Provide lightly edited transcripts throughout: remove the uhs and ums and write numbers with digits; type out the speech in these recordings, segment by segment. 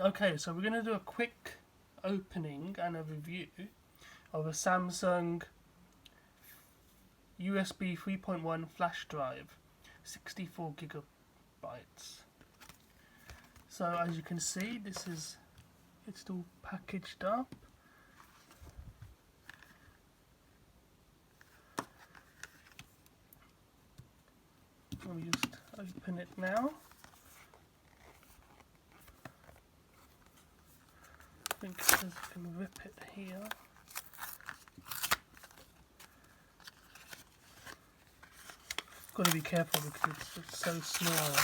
Okay, so we're going to do a quick opening and a review of a Samsung USB 3.1 flash drive, 64 gigabytes. So as you can see, it's all packaged up. Let me just open it now. I think it says you can rip it here. Got to be careful because it's so small.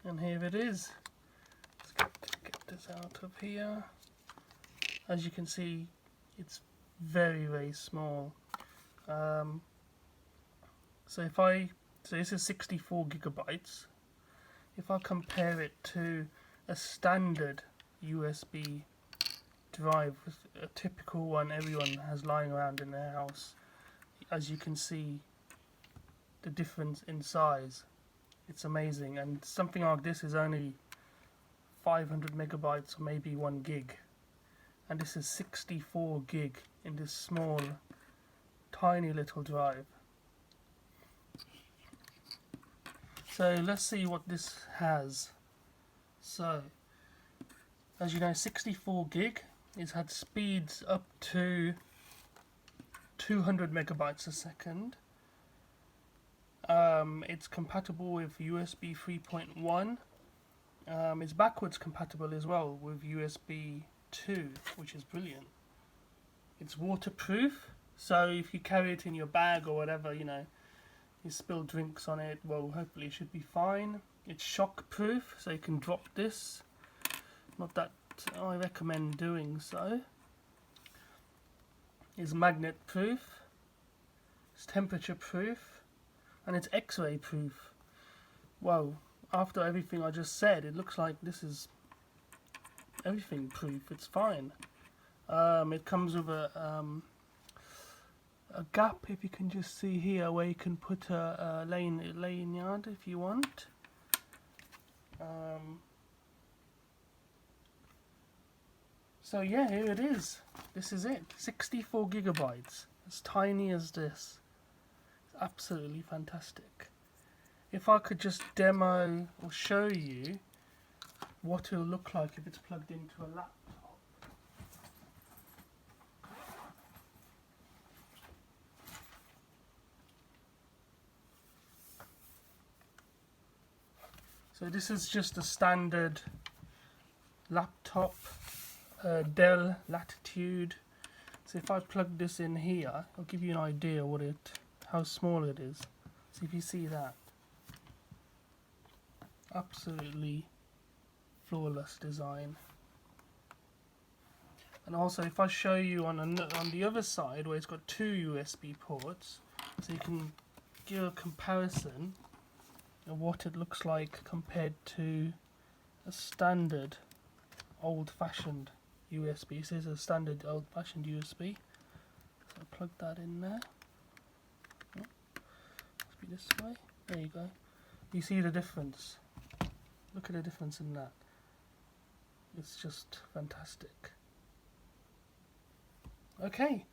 And here it is. Let's get this out of here. As you can see, it's very, very small. So this is 64 gigabytes. If I compare it to a standard USB drive, a typical one everyone has lying around in their house, as you can see the difference in size. It's amazing, and something like this is only 500 megabytes or maybe 1 gig, and this is 64 gig in this small tiny little drive. So let's see what this has. So as you know, 64 gig, it's had speeds up to 200 megabytes a second. It's compatible with USB 3.1. It's backwards compatible as well with USB 2, which is brilliant. It's waterproof, so if you carry it in your bag or whatever, you spill drinks on it, well, hopefully it should be fine. It's shock proof, so you can drop this. Not that I recommend doing so. It's magnet proof, it's temperature proof, and it's X-ray proof. Well, after everything I just said, it looks like this is everything proof. It's fine. It comes with a gap, if you can just see here, where you can put a lanyard if you want. So yeah, here it is. This is it. 64 gigabytes. As tiny as this. It's absolutely fantastic. If I could just demo or show you what it'll look like if it's plugged into a laptop. So this is just a standard laptop, Dell Latitude. So if I plug this in here, I'll give you an idea how small it is. See if you see that. Absolutely flawless design. And also, if I show you on the other side where it's got 2 USB ports, so you can give a comparison of what it looks like compared to a standard old-fashioned USB. This is a standard old-fashioned USB. So I'll plug that in there. Oh, must be this way. There you go. You see the difference. Look at the difference in that. It's just fantastic. Okay,